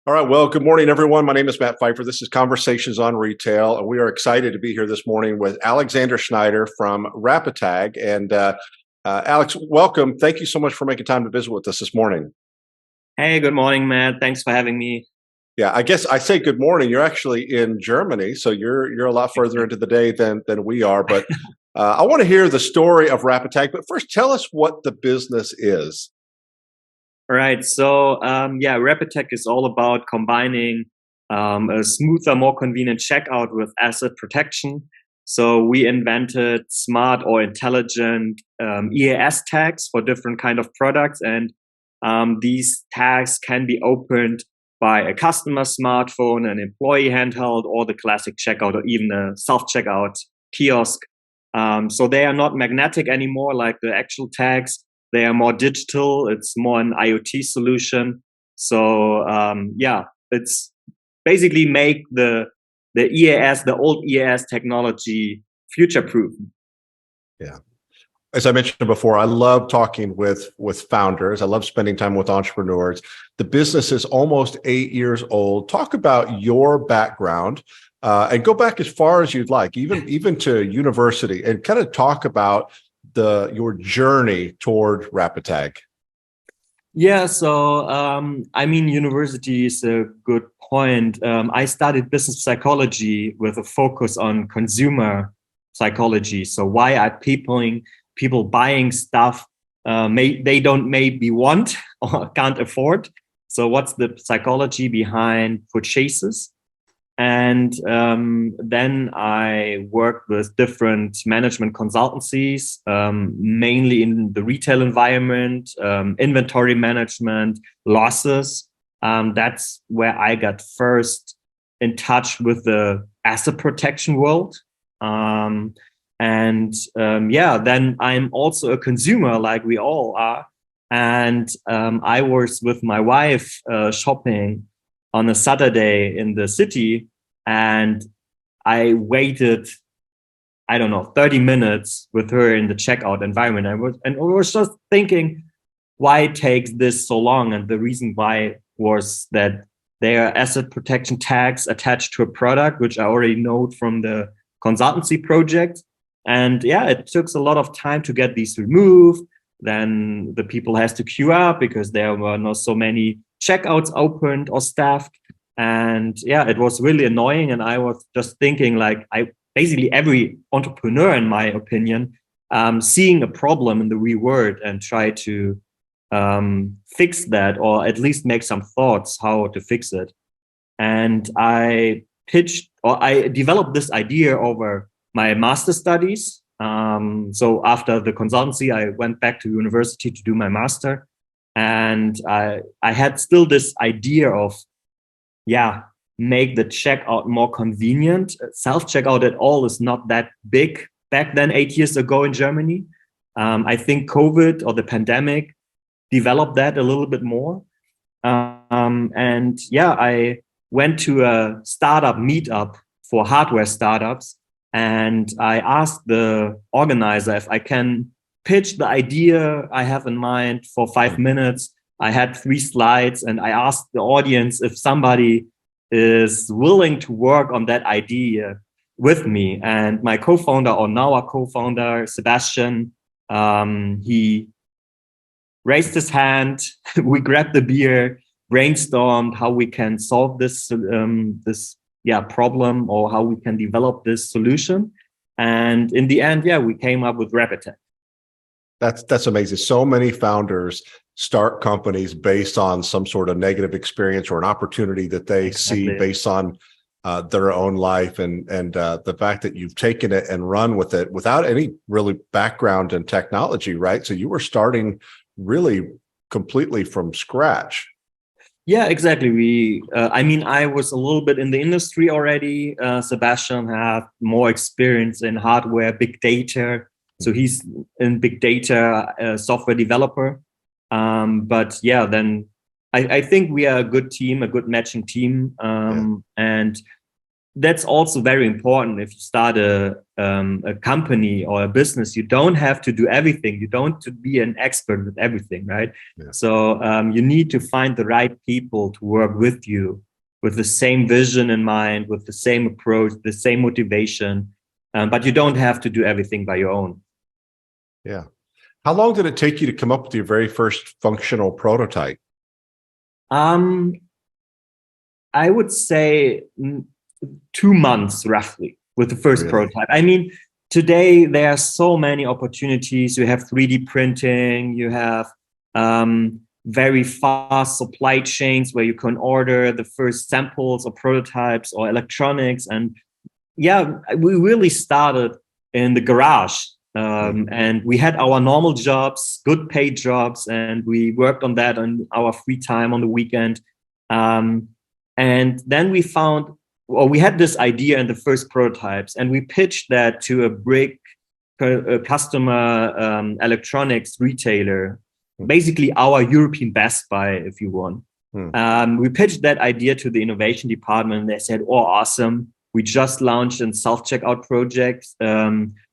All right. Well, good morning, everyone. My name is Matt Fifer. This is Conversations on Retail, and we are excited to be here this morning with Alexander Schneider from Rapitag. And Alex, welcome. Thank you so much for making time to visit with us this morning. Hey, good morning, Matt. Thanks for having me. Yeah, I guess I say good morning. You're actually in Germany, so you're a lot further into the day than we are. But I want to hear the story of Rapitag. But first, tell us what the business is. All right. So, rapitag is all about combining a smoother, more convenient checkout with asset protection. So we invented smart or intelligent EAS tags for different kind of products, and these tags can be opened by a customer smartphone, an employee handheld, or the classic checkout, or even a self-checkout kiosk. So they are not magnetic anymore like the actual tags. They are more digital. It's more an IoT solution. So it's basically make the EAS, the old EAS technology, future-proof. Yeah. As I mentioned before, I love talking with founders. I love spending time with entrepreneurs. The business is almost 8 years old. Talk about your background and go back as far as you'd like, even to university, and kind of talk about your journey toward Rapitag. Yeah, so university is a good point. I studied business psychology with a focus on consumer psychology. So why are people buying stuff they don't maybe want or can't afford? So what's the psychology behind purchases? And then I worked with different management consultancies, mainly in the retail environment, inventory management, losses. That's where I got first in touch with the asset protection world. Then I'm also a consumer like we all are. And I was with my wife shopping on a Saturday in the city, and I waited, 30 minutes with her in the checkout environment. I was just thinking, why it takes this so long? And the reason why was that there are asset protection tags attached to a product, which I already know from the consultancy project. And it took a lot of time to get these removed. Then the people has to queue up because there were not so many checkouts opened or staffed. And it was really annoying. And I was just thinking, basically every entrepreneur, in my opinion, seeing a problem in the real world and try to fix that, or at least make some thoughts how to fix it. And I developed this idea over my master studies. So after the consultancy, I went back to university to do my master. And I had still this idea of, make the checkout more convenient. Self-checkout at all is not that big back then, 8 years ago in Germany. I think COVID or the pandemic developed that a little bit more. I went to a startup meetup for hardware startups. And I asked the organizer if I can pitch the idea I have in mind for 5 minutes. I had 3 slides, and I asked the audience if somebody is willing to work on that idea with me. And my co-founder, or now our co-founder, Sebastian, he raised his hand. We grabbed the beer, brainstormed how we can solve this problem, or how we can develop this solution. And in the end, we came up with Rapitag. That's amazing. So many founders start companies based on some sort of negative experience or an opportunity that they see based on their own life, and the fact that you've taken it and run with it without any really background in technology, right? So you were starting really completely from scratch. Yeah, exactly. I was a little bit in the industry already. Sebastian had more experience in hardware, big data. So he's in big data, software developer. Then I think we are a good team, a good matching team. And that's also very important. If you start a company or a business, you don't have to do everything. You don't to be an expert with everything, right? Yeah. So you need to find the right people to work with you, with the same vision in mind, with the same approach, the same motivation. But you don't have to do everything by your own. Yeah. How long did it take you to come up with your very first functional prototype? I would say 2 months roughly with the first prototype. I mean, today there are so many opportunities. You have 3D printing, you have very fast supply chains where you can order the first samples or prototypes or electronics. And yeah, we really started in the garage. And we had our normal jobs, good paid jobs, and we worked on that on our free time on the weekend. And then we found, well, we had this idea in the first prototypes, and we pitched that to a big customer electronics retailer, basically our European Best Buy, if you want. We pitched that idea to the innovation department, and they said, "Oh, awesome! We just launched a self-checkout project.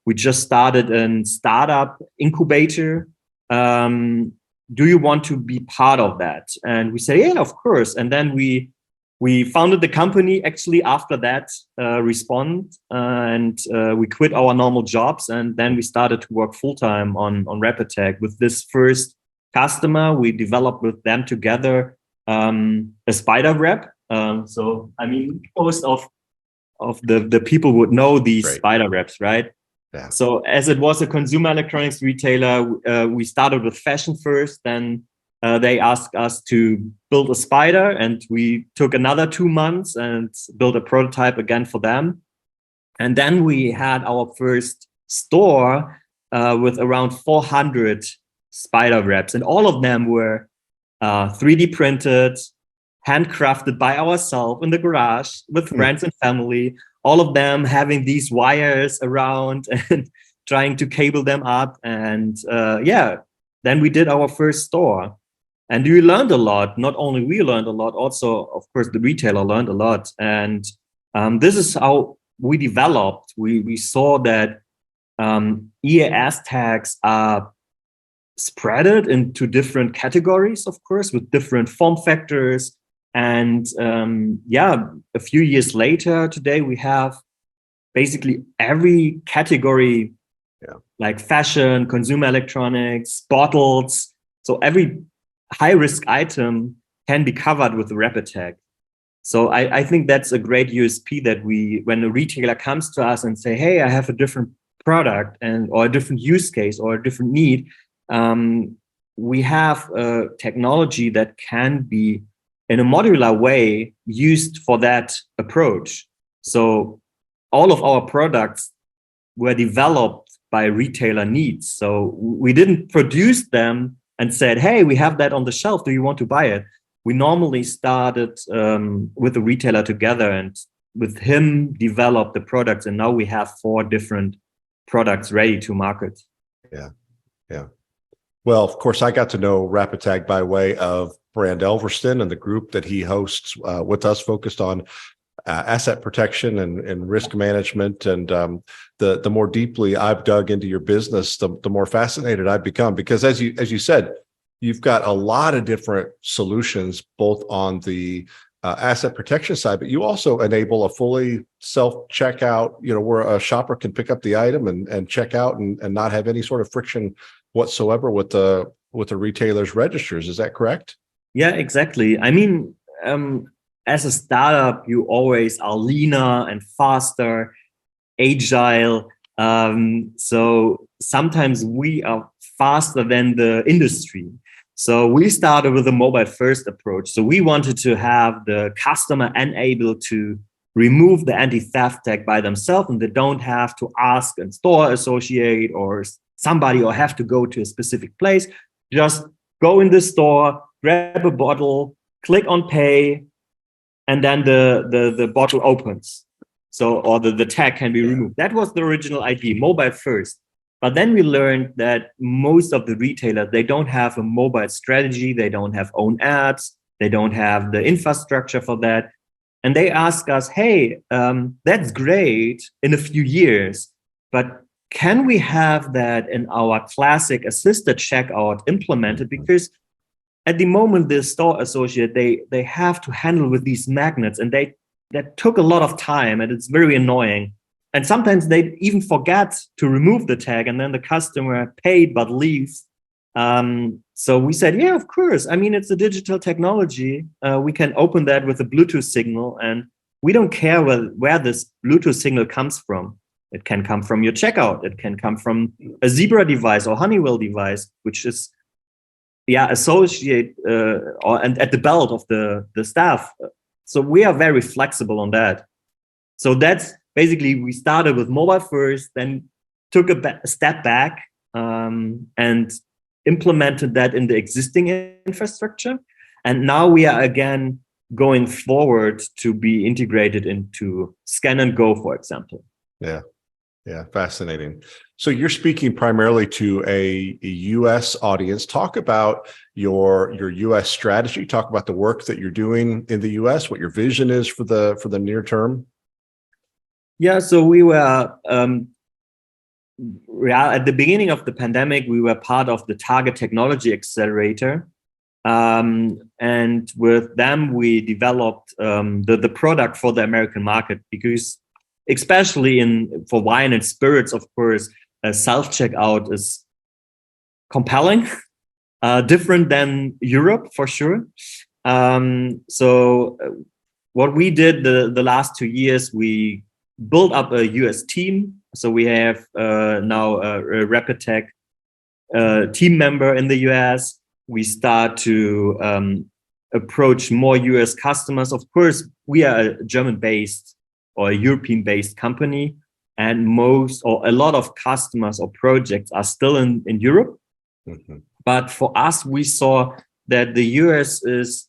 We just started a startup incubator. Do you want to be part of that?" And we say, "Yeah, of course." And then we founded the company actually after that response, and we quit our normal jobs, and then we started to work full-time on rapitag with this first customer. We developed with them together a spider wrap. So I mean, most of the people would know these spider wraps, right? Yeah. So as it was a consumer electronics retailer, we started with fashion first, then they asked us to build a spider, and we took another 2 months and built a prototype again for them. And then we had our first store with around 400 spider wraps, and all of them were 3D printed, handcrafted by ourselves in the garage with friends and family, all of them having these wires around and trying to cable them up. And then we did our first store. And we learned a lot. Not only we learned a lot, also, of course, the retailer learned a lot. And this is how we developed. We saw that EAS tags are spread into different categories, of course, with different form factors. And a few years later, today, we have basically every category, like fashion, consumer electronics, bottles. So every high-risk item can be covered with the rapitag. So I think that's a great USP that when a retailer comes to us and say, "Hey, I have a different product or a different use case or a different need," we have a technology that can be in a modular way used for that approach. So all of our products were developed by retailer needs. So we didn't produce them and said, "Hey, we have that on the shelf. Do you want to buy it?" We normally started with the retailer together and with him developed the products. And now we have 4 different products ready to market. Yeah. Well, of course, I got to know rapitag by way of Brand Elverston and the group that he hosts with us, focused on asset protection and risk management. And the more deeply I've dug into your business, the more fascinated I've become, because as you said, you've got a lot of different solutions, both on the asset protection side, but you also enable a fully self-checkout, where a shopper can pick up the item and check out and not have any sort of friction whatsoever with the retailer's registers. Is that correct? Yeah, exactly. I mean, as a startup, you always are leaner and faster, agile. So sometimes we are faster than the industry. So we started with a mobile first approach. So we wanted to have the customer enabled to remove the anti-theft tag by themselves, and they don't have to ask a store associate or somebody or have to go to a specific place. Just go in the store, grab a bottle, click on pay, and then the bottle opens. So, or the tag can be removed. That was the original idea, mobile first. But then we learned that most of the retailers, they don't have a mobile strategy. They don't have own apps. They don't have the infrastructure for that. And they ask us, hey, that's great in a few years, but can we have that in our classic assisted checkout implemented? Because at the moment, the store associate, they have to handle with these magnets, and that took a lot of time, and it's very annoying. And sometimes they even forget to remove the tag, and then the customer paid but leaves. So we said, yeah, of course. I mean, it's a digital technology. We can open that with a Bluetooth signal, and we don't care where this Bluetooth signal comes from. It can come from your checkout. It can come from a Zebra device or Honeywell device, which is associate and at the belt of the staff. So we are very flexible on that. So that's basically, we started with mobile first, then took a step back and implemented that in the existing infrastructure. And now we are again going forward to be integrated into Scan and Go, for example. Yeah, fascinating. So you're speaking primarily to a U.S. audience. Talk about your U.S. strategy. Talk about the work that you're doing in the U.S., what your vision is for the near term. Yeah, so we were at the beginning of the pandemic, we were part of the Target Technology Accelerator. And with them, we developed the product for the American market, because especially for wine and spirits, of course, self-checkout is compelling, different than Europe for sure. So what we did the last 2 years, we built up a US team. So we have now a rapitag team member in the US. We start to approach more US customers. Of course, we are a German-based or a European-based company, and a lot of customers or projects are still in Europe. Mm-hmm. But for us, we saw that the US is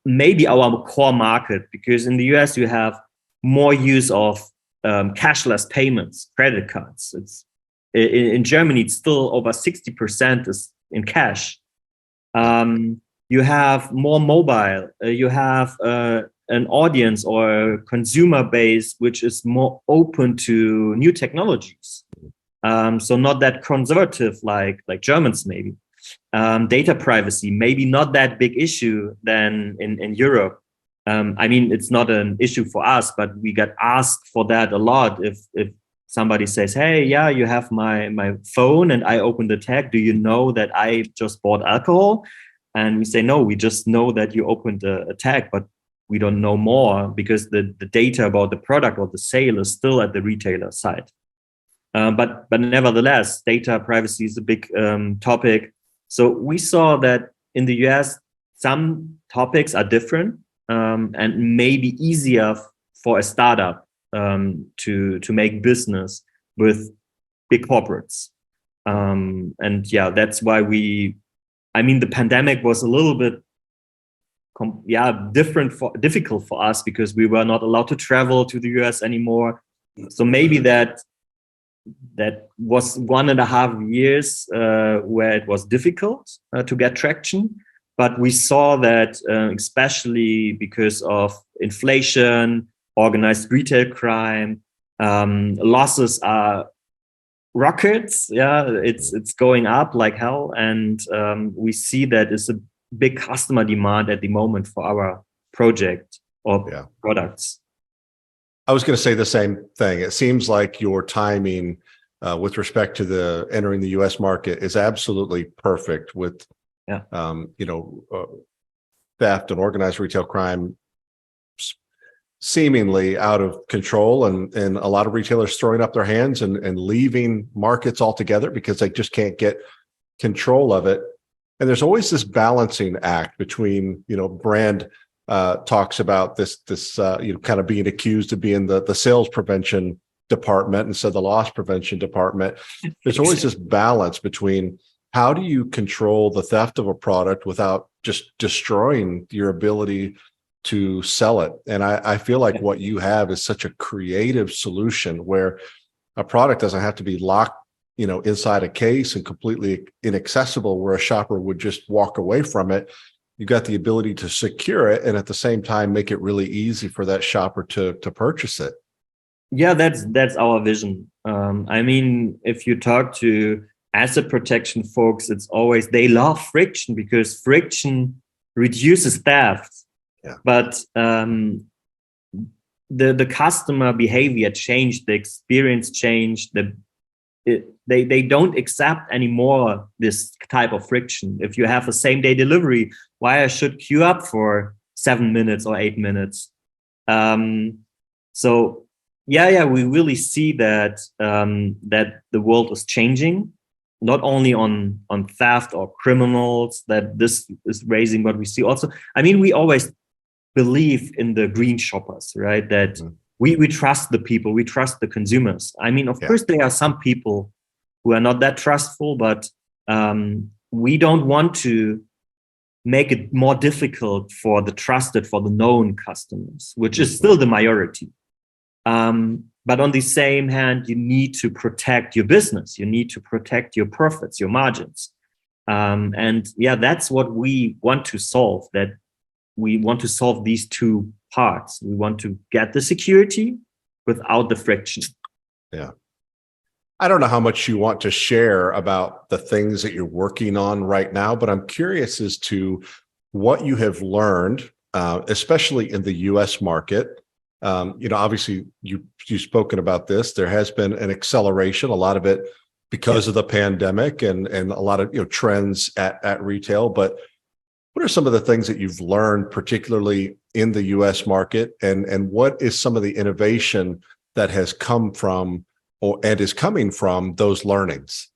maybe our core market, because in the US you have more use of cashless payments, credit cards. In Germany, it's still over 60% is in cash. You have more mobile. You have an audience or a consumer base which is more open to new technologies. So not that conservative like Germans maybe. Data privacy, maybe not that big issue than in Europe. I mean, it's not an issue for us, but we get asked for that a lot. If somebody says, hey, yeah, you have my phone and I open the tag, do you know that I just bought alcohol? And we say, no, we just know that you opened a tag, but we don't know more, because the data about the product or the sale is still at the retailer side. But nevertheless, data privacy is a big topic. So we saw that in the US, some topics are different and maybe easier for a startup to make business with big corporates. And yeah, that's why the pandemic was a little bit difficult for us, because we were not allowed to travel to the US anymore. So maybe that was 1.5 years where it was difficult to get traction. But we saw that especially because of inflation, organized retail crime, losses are rockets. Yeah, it's going up like hell. And we see that it's a big customer demand at the moment for our project or products. I was going to say the same thing. It seems like your timing with respect to entering the U.S. market is absolutely perfect with, theft and organized retail crime seemingly out of control, and a lot of retailers throwing up their hands and leaving markets altogether because they just can't get control of it. And there's always this balancing act between, brand talks about this kind of being accused of being the sales prevention department instead of the loss prevention department. There's always this balance between how do you control the theft of a product without just destroying your ability to sell it. And I feel like what you have is such a creative solution where a product doesn't have to be locked, inside a case and completely inaccessible, where a shopper would just walk away from it. you got the ability to secure it and at the same time make it really easy for that shopper to purchase it. Yeah, that's our vision. I mean, if you talk to asset protection folks, it's always they love friction because friction reduces theft. Yeah. But the customer behavior changed, the experience changed, they don't accept anymore this type of friction. If you have a same day delivery, why I should queue up for 7 minutes or 8 minutes? So yeah, we really see that that the world is changing, not only on theft or criminals, that this is raising what we see. Also, I mean, we always believe in the green shoppers, right? That we trust the people, we trust the consumers. I mean, of course, there are some people who are not that trustful, but we don't want to make it more difficult for the trusted, for the known customers, which is still the majority. But on the same hand, you need to protect your business. You need to protect your profits, your margins. And yeah, that's what we want to solve, that we want to solve these two parts. We want to get the security without the friction. Yeah. I don't know how much you want to share about the things that you're working on right now, but I'm curious as to what you have learned, especially in the US market. Obviously you've spoken about this. There has been an acceleration, a lot of it because of the pandemic and a lot of trends at retail. But what are some of the things that you've learned, particularly in the US market, and what is some of the innovation that has come from and is coming from those learnings?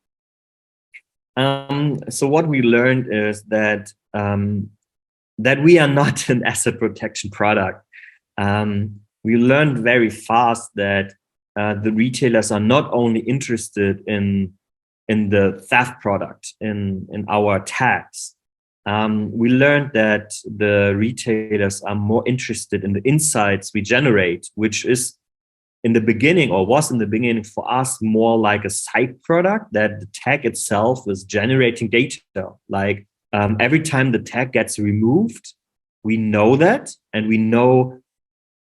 So what we learned is that that we are not an asset protection product. We learned very fast that the retailers are not only interested in the theft product, in our tags. We learned that the retailers are more interested in the insights we generate, which is in the beginning, or was in the beginning for us, more like a side product, that the tag itself is generating data. Like every time the tag gets removed, we know that, and we know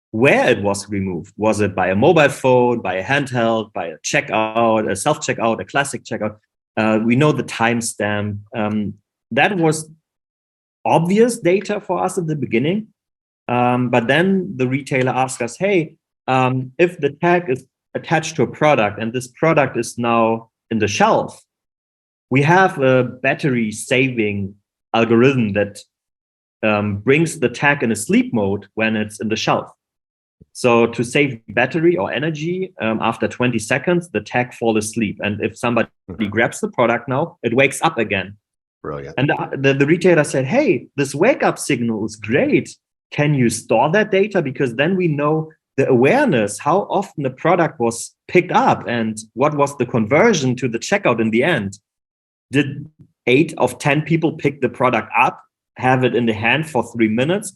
where it was removed. Was it by a mobile phone, by a handheld, by a checkout, a self-checkout, a classic checkout? We know the timestamp. That was obvious data for us at the beginning. But then the retailer asked us, hey, if the tag is attached to a product and this product is now in the shelf, we have a battery saving algorithm that brings the tag in a sleep mode when it's in the shelf. So to save battery or energy, after 20 seconds, the tag falls asleep. And if somebody grabs the product now, it wakes up again. Brilliant. And the retailer said, hey, this wake up signal is great. Can you store that data? Because then we know the awareness, how often the product was picked up and what was the conversion to the checkout in the end. Did 8 of 10 people pick the product up, have it in the hand for 3 minutes,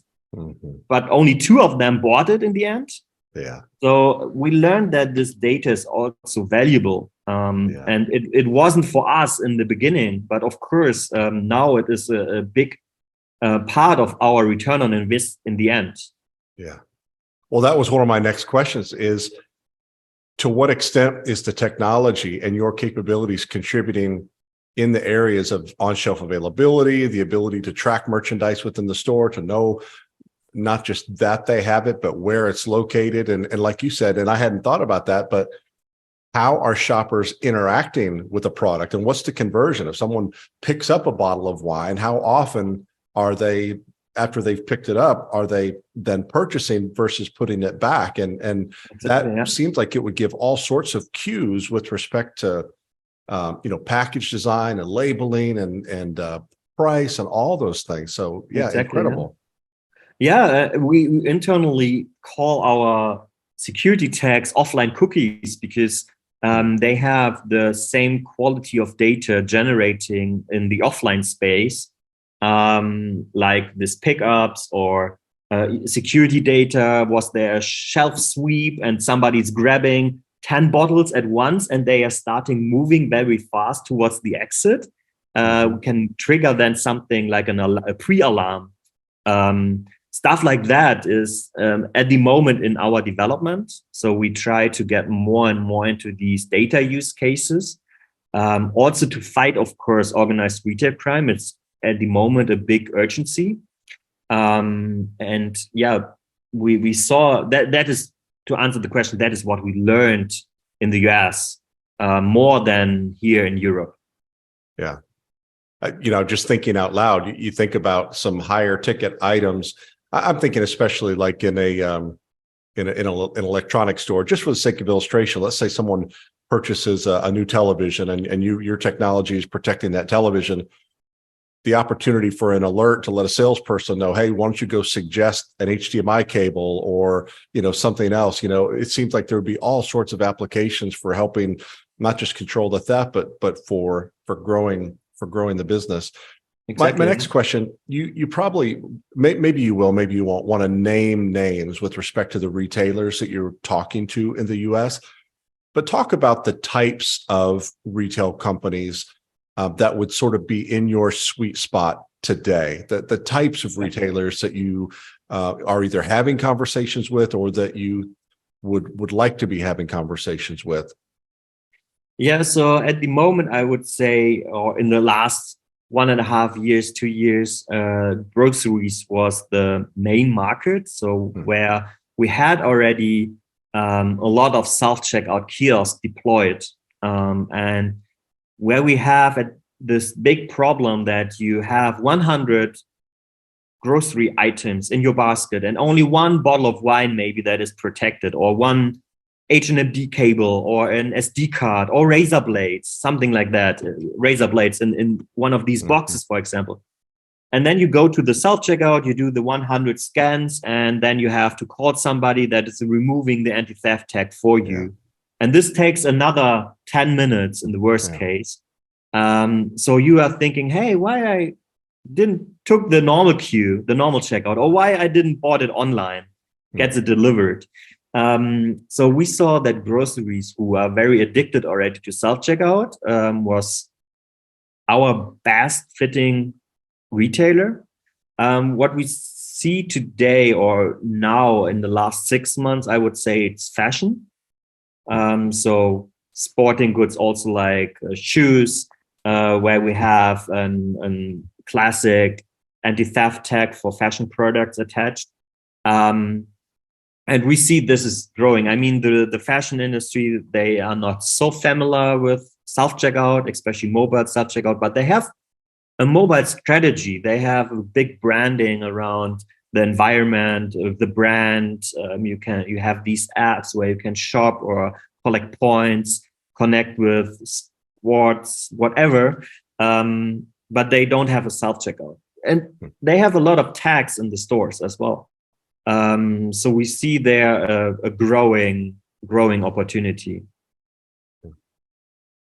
but only 2 of them bought it in the end? Yeah. So we learned that this data is also valuable. And it wasn't for us in the beginning, but of course, now it is a big part of our return on invest in the end. Yeah. Well, that was one of my next questions, is to what extent is the technology and your capabilities contributing in the areas of on-shelf availability, the ability to track merchandise within the store, to know not just that they have it, but where it's located. And like you said, and I hadn't thought about that, but how are shoppers interacting with a product, and what's the conversion? If someone picks up a bottle of wine, how often are they, after they've picked it up, are they then purchasing versus putting it back? And that seems like it would give all sorts of cues with respect to, package design and labeling and price and all those things. So incredible. Yeah, we internally call our security tags offline cookies because they have the same quality of data generating in the offline space, like this pickups or security data. Was there a shelf sweep and somebody's grabbing 10 bottles at once and they are starting moving very fast towards the exit? We can trigger then something like a pre-alarm. Stuff like that is at the moment in our development. So we try to get more and more into these data use cases. Also to fight, of course, organized retail crime. It's at the moment a big urgency. And yeah, we saw that is, to answer the question, that is what we learned in the US more than here in Europe. Yeah. Just thinking out loud, you think about some higher ticket items. I'm thinking especially like in an electronic store, just for the sake of illustration. Let's say someone purchases a new television and your technology is protecting that television. The opportunity for an alert to let a salesperson know, hey, why don't you go suggest an HDMI cable or, something else. It seems like there would be all sorts of applications for helping not just control the theft, but for growing the business. Exactly. My next question, you probably, maybe you will, maybe you won't want to name names with respect to the retailers that you're talking to in the US, but talk about the types of retail companies that would sort of be in your sweet spot today, the types of retailers that you are either having conversations with or that you would like to be having conversations with. Yeah, so at the moment, I would say, or in the last 1.5 years, 2 years, groceries was the main market. So where we had already a lot of self-checkout kiosks deployed, and where we have this big problem that you have 100 grocery items in your basket and only one bottle of wine maybe that is protected, or one HMD cable or an SD card or razor blades, something like that, razor blades in one of these boxes, for example. And then you go to the self-checkout, you do the 100 scans, and then you have to call somebody that is removing the anti-theft tag for you. Yeah. And this takes another 10 minutes in the worst case. So you are thinking, hey, why I didn't took the normal queue, the normal checkout, or why I didn't bought it online, gets it delivered. So we saw that groceries, who are very addicted already to self-checkout, was our best fitting retailer. What we see today or now in the last 6 months, I would say it's fashion. So sporting goods, also like shoes, where we have an classic anti-theft tag for fashion products attached. And we see this is growing. I mean, the fashion industry, they are not so familiar with self-checkout, especially mobile self-checkout, but they have a mobile strategy. They have a big branding around the environment of the brand. You have these apps where you can shop or collect points, connect with sports, whatever. But they don't have a self-checkout. And they have a lot of tags in the stores as well. So we see there a growing opportunity.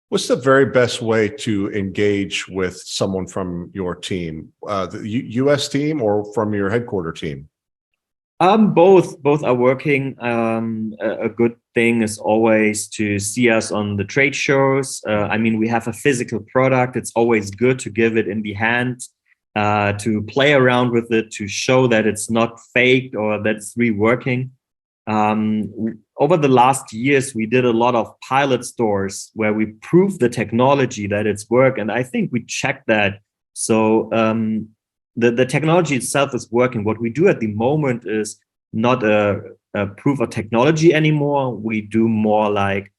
What's the very best way to engage with someone from your team, the US team or from your headquarter team? Both are working. A good thing is always to see us on the trade shows. I mean, we have a physical product. It's always good to give it in the hand, to play around with it, to show that it's not faked or that it's really working. Over the last years, we did a lot of pilot stores where we proved the technology that it's work, and I think we checked that. So the technology itself is working. What we do at the moment is not a proof of technology anymore. We do more like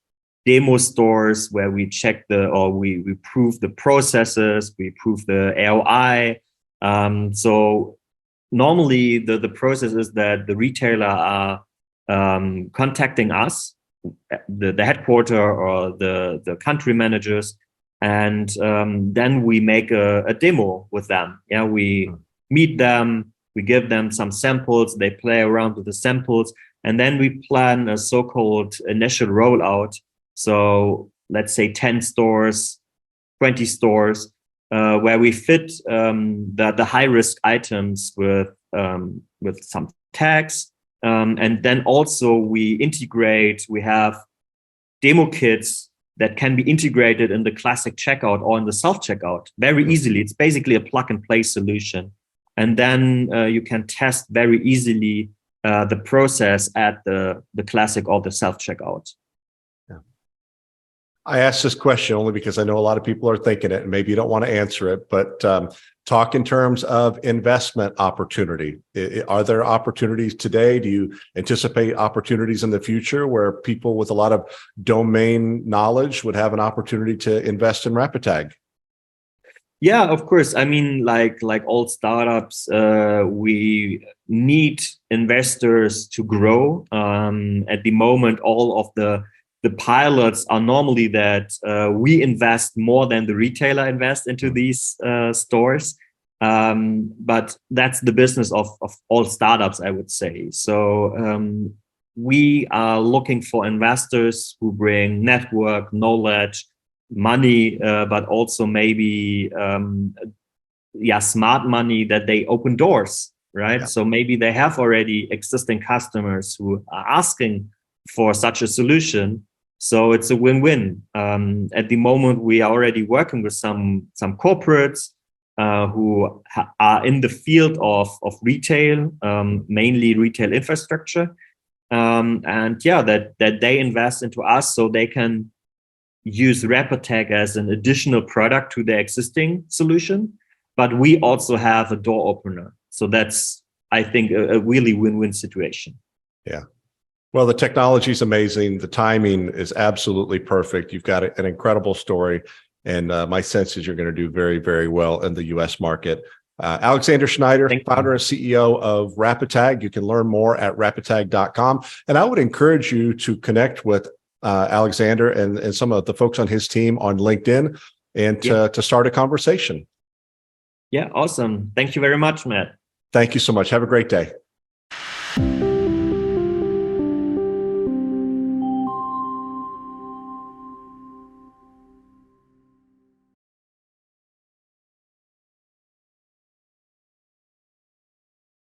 demo stores where we check we prove the processes, we prove the ROI. So normally the process is that the retailer are contacting us, the headquarter or the country managers, and then we make a demo with them. Yeah, we meet them, we give them some samples, they play around with the samples, and then we plan a so-called initial rollout. So let's say 10 stores, 20 stores, where we fit the high-risk items with some tags. And then also we integrate, we have demo kits that can be integrated in the classic checkout or in the self-checkout very easily. It's basically a plug-and-play solution. and then you can test very easily the process at the classic or the self-checkout. I asked this question only because I know a lot of people are thinking it, and maybe you don't want to answer it, but talk in terms of investment opportunity. Are there opportunities today? Do you anticipate opportunities in the future where people with a lot of domain knowledge would have an opportunity to invest in rapitag? Yeah, of course. I mean, like all startups, we need investors to grow. At the moment, all of the pilots are normally that we invest more than the retailer invest into these stores. But that's the business of all startups, I would say. So we are looking for investors who bring network, knowledge, money, but also maybe smart money that they open doors, right? Yeah. So maybe they have already existing customers who are asking for such a solution. So it's a win-win. At the moment, we are already working with some corporates who are in the field of retail, mainly retail infrastructure, and yeah, that they invest into us so they can use rapitag as an additional product to their existing solution. But we also have a door opener. So that's, I think, a really win-win situation. Yeah. Well, the technology is amazing. The timing is absolutely perfect. You've got an incredible story. And my sense is you're going to do very, very well in the US market. Alexander Schneider, founder and CEO of rapitag. You can learn more at rapitag.com. And I would encourage you to connect with Alexander and some of the folks on his team on LinkedIn and to start a conversation. Yeah, awesome. Thank you very much, Matt. Thank you so much. Have a great day.